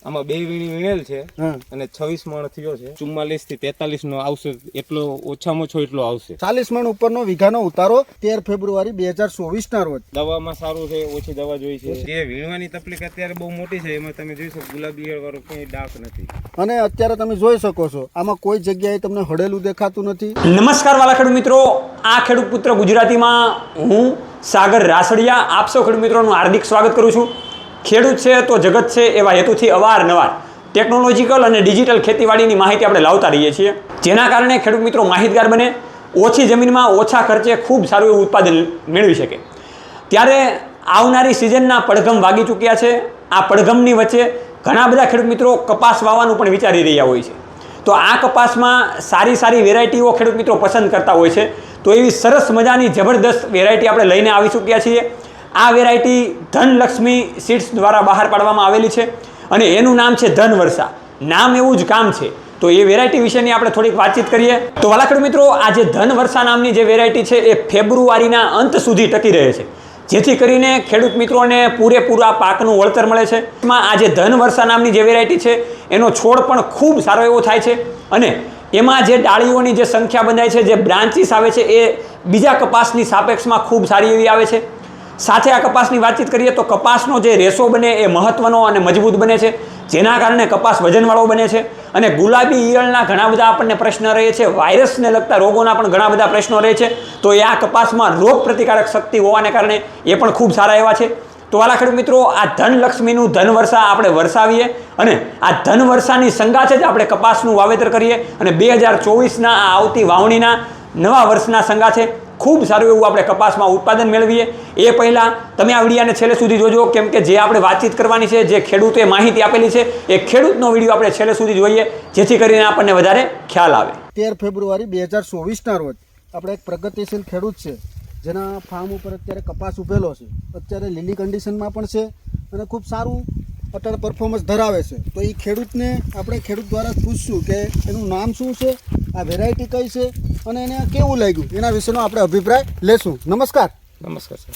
આમાં 2 વીણી વીણેલ છે અને 26 મણ થયો છે. 44 થી 43 નો આવશે, એટલો ઓછામાં ઓછો એટલો આવશે. 40 મણ ઉપરનો વીઘાનો ઉતારો 13 ફેબ્રુઆરી 2024 ના રોજ. દવામાં સારું છે, ઓછી દવા જોઈ છે. જે વીણવાની તકલીફ અત્યારે બહુ મોટી છે, એમાં તમે જોઈ શકો ગુલાબી ઈયળ વાળો કઈ ડાક નથી. અને અત્યારે તમે જોઈ શકો છો આમાં કોઈ જગ્યાએ તમને હળેલું દેખાતું નથી. નમસ્કાર વાલા ખેડૂત મિત્રો, આ ખેડૂત પુત્ર ગુજરાતીમાં હું સાગર રાસડિયા આપ સૌ ખેડૂત મિત્રોનું હાર્દિક સ્વાગત કરું છું. ખેડૂત છે તો જગત છે એવા હેતુથી અવારનવાર ટેકનોલોજીકલ અને ડિજિટલ ખેતીવાડીની માહિતી આપણે લાવતા રહીએ છીએ, જેના કારણે ખેડૂત મિત્રો માહિતગાર બને, ઓછી જમીનમાં ઓછા ખર્ચે ખૂબ સારું એવું ઉત્પાદન મેળવી શકે. ત્યારે આવનારી સિઝનના પડઘમ વાગી ચૂક્યા છે. આ પડઘમની વચ્ચે ઘણા બધા ખેડૂત મિત્રો કપાસ વાવવાનું પણ વિચારી રહ્યા હોય છે. તો આ કપાસમાં સારી વેરાયટીઓ ખેડૂત મિત્રો પસંદ કરતા હોય છે. તો એવી સરસ મજાની જબરદસ્ત વેરાયટી આપણે લઈને આવી ચૂક્યા છીએ. આ વેરાયટી ધનલક્ષ્મી સીડ્સ દ્વારા બહાર પાડવામાં આવેલી છે અને એનું નામ છે ધનવર્ષા. નામ એવું જ કામ છે. તો એ વેરાયટી વિશેની આપણે થોડીક વાતચીત કરીએ. તો વાલા ખેડૂત મિત્રો, આ જે ધનવર્ષા નામની જે વેરાયટી છે એ ફેબ્રુઆરીના અંત સુધી ટકી રહે છે, જેથી કરીને ખેડૂત મિત્રોને પૂરેપૂરા પાકનું વળતર મળે છે. આ જે ધનવર્ષા નામની જે વેરાયટી છે એનો છોડ પણ ખૂબ સારો એવો થાય છે અને એમાં જે ડાળીઓની જે સંખ્યા બંધાય છે, જે બ્રાન્ચીસ આવે છે, એ બીજા કપાસની સાપેક્ષમાં ખૂબ સારી એવી આવે છે. સાથે આ કપાસની વાતચીત કરીએ તો કપાસનો જે રેશો બને એ મહત્વનો અને મજબૂત બને છે, જેના કારણે કપાસ વજનવાળો બને છે. અને ગુલાબી ઈયળના ઘણા બધા આપણને પ્રશ્ન રહે છે, વાયરસને લગતા રોગોના પણ ઘણા બધા પ્રશ્નો રહે છે. તો એ આ કપાસમાં રોગ પ્રતિકારક શક્તિ હોવાને કારણે એ પણ ખૂબ સારા એવા છે. તો વાલા ખેડૂત મિત્રો, આ ધનલક્ષ્મીનું ધનવર્ષા આપણે વરસાવીએ અને આ ધનવર્ષાની સંગાથે જ આપણે કપાસનું વાવેતર કરીએ અને 2024ના આ આવતી વાવણીના નવા વર્ષના સંગાથે ખૂબ સારું એવું આપણે કપાસમાં ઉત્પાદન મેળવીએ. એ પહેલાં તમે આ વિડીયોને છેલ્લે સુધી જોજો, કેમ કે જે આપણે વાતચીત કરવાની છે, જે ખેડૂતે માહિતી આપેલી છે, એ ખેડૂતનો વિડીયો આપણે છેલ્લે સુધી જોઈએ, જેથી કરીને આપણને વધારે ખ્યાલ આવે. 13 ફેબ્રુઆરી 2024ના રોજ આપણે એક પ્રગતિશીલ ખેડૂત છે જેના ફાર્મ ઉપર અત્યારે કપાસ ઉભેલો છે. અત્યારે લીલી કન્ડિશનમાં પણ છે અને ખૂબ સારું અત્યારે પરફોર્મન્સ ધરાવે છે. તો એ ખેડૂતને આપણે ખેડૂત દ્વારા પૂછશું કે એનું નામ શું છે, આ વેરાયટી કઈ છે અને એને કેવું લાગ્યું, એના વિશેનો આપણે અભિપ્રાય લેશું. નમસ્કાર. નમસ્કાર સર.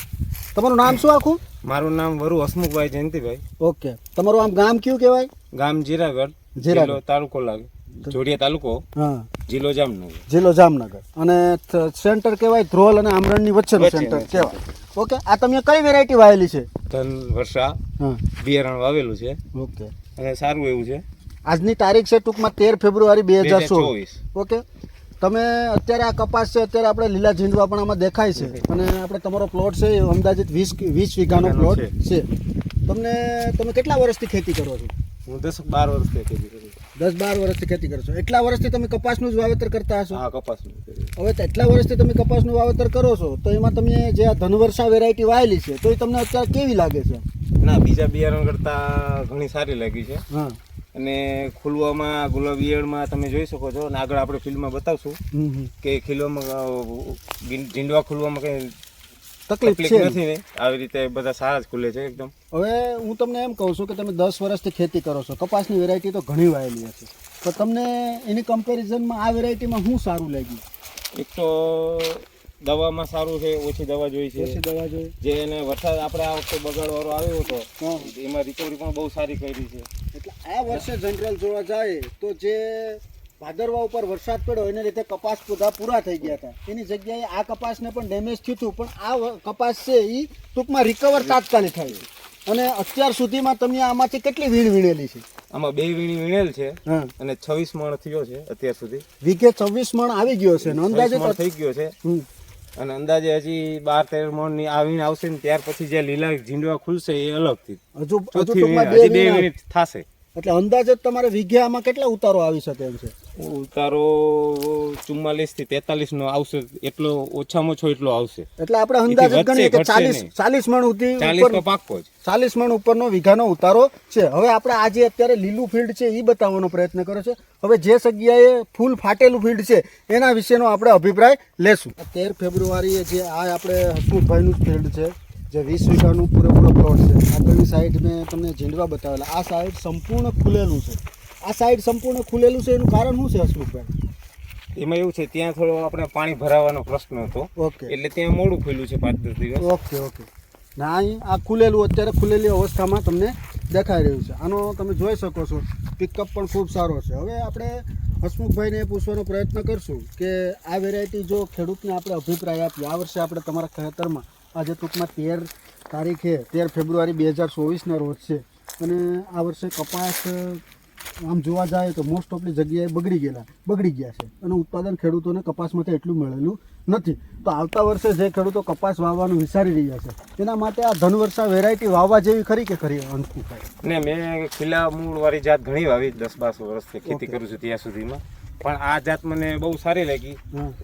તમારું નામ શું આખું? મારું નામ વરુ હસમુખભાઈ જયંતિભાઈ. ઓકે. તમારું આમ ગામ કયું કહેવાય? ગામ જીરાગઢ, જિલ્લો તાલુકો લાગે, જોડિયા તાલુકો, હા, જિલ્લો જામનગર. જિલ્લો જામનગર. અને સેન્ટર કહેવાય ધ્રોલ અને આમરણની વચ્ચેનું સેન્ટર કહેવાય. ઓકે. આ તમે કઈ વેરાયટી વાવેલી છે? ધનવર્ષા હા, બિયારણ વાવેલું છે. ઓકે. અને સારું એવું છે. આજની તારીખ છે ટૂંકમાં 13 ફેબ્રુઆરી 2024. 2024. ઓકે. તમે અત્યારે આ કપાસ છે, અત્યારે આપણે લીલા ઝીંડવા પણ આમાં દેખાય છે અને આપણે તમારો પ્લોટ છે એ અંદાજિત 20 વીઘાનો પ્લોટ છે. તમે કેટલા વર્ષથી ખેતી કરો છો? હું 10-12 વર્ષથી ખેતી કરું છું. 10-12 વર્ષથી ખેતી કરો છો. એટલા વર્ષથી તમે કપાસનું જ વાવેતર કરતા હશો? હા, કપાસનું. હવે તો એટલા વર્ષથી તમે કપાસનું વાવેતર કરો છો, તો એમાં તમે જે આ ધનવર્ષા વેરાયટી વાવેલી છે તો એ તમને અત્યારે કેવી લાગે છે? ના, બીજા બિયારણ કરતા ઘણી સારી લાગી છે. હા. અને ખુલવામાં ગુલાબી ઈયળમાં તમે જોઈ શકો છો અને આગળ આપણે ફિલ્મમાં બતાવશું કે ખીલવામાં ઝીંડવા ખુલવામાં કઈ તકલીફ નથી ને, આવી રીતે બધા સારા જ ખુલે છે એકદમ. હવે હું તમને એમ કહું છું કે તમે 10 વર્ષથી ખેતી કરો છો, કપાસની વેરાયટી તો ઘણી વાવેલી હશે, તો તમને એની કમ્પેરિઝનમાં આ વેરાયટીમાં શું સારું લાગ્યું? એક તો દવામાં સારું છે, ઓછી દવા જોઈ છે. ઓછી દવા જોઈ. જે એને વરસાદ આપણે આ વખતે બગાડવાળો આવ્યો હતો એમાં રિકવરી પણ બહુ સારી કરી છે. એટલે આ વર્ષે જનરલ જોવા જાય તો જે ભાદરવા ઉપર વરસાદ પડ્યો એને લીધે કપાસ બધા પૂરા થઈ ગયા હતા, એની જગ્યાએ આ કપાસને પણ ડેમેજ થયું, પણ આ કપાસ છે એ ટૂંકમાં રિકવર તાત્કાલિક થયું. અને અત્યાર સુધીમાં તમે આમાંથી કેટલી વીણ વીણેલી છે? આમાં 2 વીણી વીણેલ છે અને 26 મણ થયો છે અત્યાર સુધી. વીઘે 26 મણ આવી ગયો છે અને અંદાજે થઈ ગયો છે. અને અંદાજે હજી 12-13 મણ ની આ વીણ આવશે ને ત્યાર પછી જે લીલા ઝીંડવા ખુલશે એ અલગથી હજુ ટૂંકમાં 2 વીણ થશે. એટલે અંદાજે તમારે વીઘે આમાં કેટલા ઉતારો આવી શકે એમ છે? ઉતારો 44 થી 43 નો આવશે, એટલો ઓછામાં ઓછો એટલો આવશે. એટલે આપણે અંદાજે ગણીએ કે 40 મણ સુધી 40 તો પાક્કો જ. 40 મણ ઉપરનો વીઘાનો ઉતારો છે. હવે આપણે આજે અત્યારે લીલું ફિલ્ડ છે એ બતાવવાનો પ્રયત્ન કર્યો છે. હવે જે જગ્યાએ ફૂલ ફાટેલું ફિલ્ડ છે એના વિશેનો આપણે અભિપ્રાય લેશું. 13 ફેબ્રુઆરીએ જે આ આપણે હસમુખભાઈનું ફિલ્ડ છે, જે 20 વીઘાનું પૂરેપૂરો પ્લોટ છે. આગળની સાઈડ મેં તમને ઝીંડવા બતાવેલા. આ સાઈડ સંપૂર્ણ ખુલેલું છે. આ સાઈડ સંપૂર્ણ ખુલેલું છે, એનું કારણ શું છે હસમુખભાઈ? એમાં એવું છે, ત્યાં થોડો આપણે પાણી ભરાવાનો પ્રશ્ન હતો. ઓકે. એટલે ત્યાં મોડું ખુલ્યું છે 5-10 દિવસ. ઓકે. ના, આ ખુલેલું અત્યારે ખુલેલી અવસ્થામાં તમને દેખાઈ રહ્યું છે. આનો તમે જોઈ શકો છો પિકઅપ પણ ખૂબ સારો છે. હવે આપણે હસમુખભાઈને એ પૂછવાનો પ્રયત્ન કરશું કે આ વેરાયટી જો ખેડૂતને આપણે અભિપ્રાય આપીએ, આ વર્ષે આપણે તમારા ખેતરમાં આજે ટૂંકમાં 13 તારીખે 13 ફેબ્રુઆરી 2024ના રોજ છે અને આ વર્ષે કપાસ આમ જોવા જાય તો મોસ્ટ ઓફલી જગ્યાએ બગડી ગયા છે અને ઉત્પાદન ખેડૂતોને કપાસમાંથી એટલું મળેલું નથી. તો આવતા વર્ષે જે ખેડૂતો કપાસ વાવવાનું વિચારી રહ્યા છે એના માટે આ ધનવર્ષા વેરાયટી વાવવા જેવી ખરી કે ખરી હસમુખભાઈ? ને મેં ખીલા મૂળવાળી જાત ઘણી વાવી 10-12 વર્ષથી ખેતી કરું છું ત્યાં સુધીમાં, પણ આ જાત મને બહુ સારી લાગી.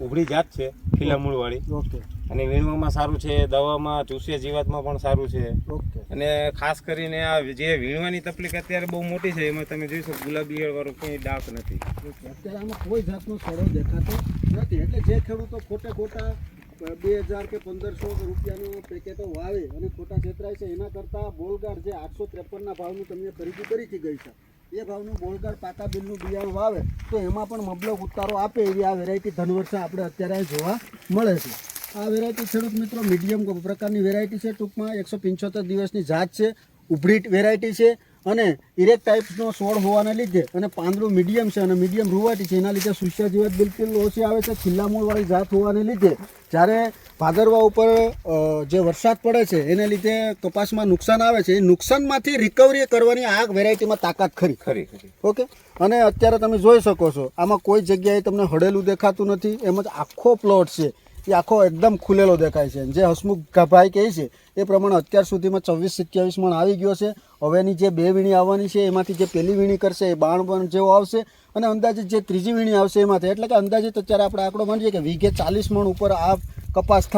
ઉભળી જાત છે ખીલા મૂળવાળી, ઓકે અને વીણવામાં સારું છે, દવામાં ચૂસે જીવાતમાં પણ સારું છે. ઓકે અને ખાસ કરીને આ જે વીણવાની તકલીફ અત્યારે બહુ મોટી છે, એમાં તમે જોઈ શકો ગુલાબી વાળો કંઈ ડાક નથી. અત્યારે આમાં કોઈ જાતનો સડો દેખાતો નથી. એટલે જે ખેડૂતો ખોટા 2000 કે 1500 રૂપિયાનું પેકેટો વાવે અને ખોટા છેતરાય છે એના કરતાં બોલગાડ જે 853ના ભાવનું તમને ખરીદી કરી ગઈ છે એ ભાવનું બોલગાડ પાકા બિલનું બિયારણ વાવે તો એમાં પણ મબલક ઉતારો આપે એવી આ વેરાયટી ધનવર્ષા આપણે અત્યારે જોવા મળે છે. આ વેરાયટી ખેડૂત મિત્રો મીડિયમ પ્રકારની વેરાયટી છે. ટૂંકમાં 175 દિવસની જાત છે, ઉભળી વેરાયટી છે અને ઇરેક ટાઈપનો છોડ હોવાને લીધે અને પાંદડું મીડિયમ છે અને મીડિયમ રૂવાટી છે, એના લીધે સુસ્યા જીવાત બિલકુલ ઓછી આવે છે. ખીલ્લા મૂળવાળી જાત હોવાને લીધે જ્યારે ભાદરવા ઉપર જે વરસાદ પડે છે એને લીધે કપાસમાં નુકસાન આવે છે, એ નુકસાનમાંથી રિકવરી કરવાની આ વેરાયટીમાં તાકાત ખરી. ઓકે, અને અત્યારે તમે જોઈ શકો છો આમાં કોઈ જગ્યાએ તમને હળેલું દેખાતું નથી, એમ જ આખો પ્લોટ છે એ આખો એકદમ ખુલેલો દેખાય છે. જે હસમુખભાઈ કહે છે એ પ્રમાણે અત્યાર સુધીમાં 24-27 મણ આવી ગયો છે. હવેની જે 2 વીણી આવવાની છે એમાંથી જે પહેલી વીણી કરશે એ 92 જેવો આવશે અને અંદાજિત જે ત્રીજી વીણી આવશે એમાંથી, એટલે કે અંદાજિત અત્યારે આપણે આંકડો માનીએ કે વીઘે 40 મણ ઉપર આ કપાસ થાય.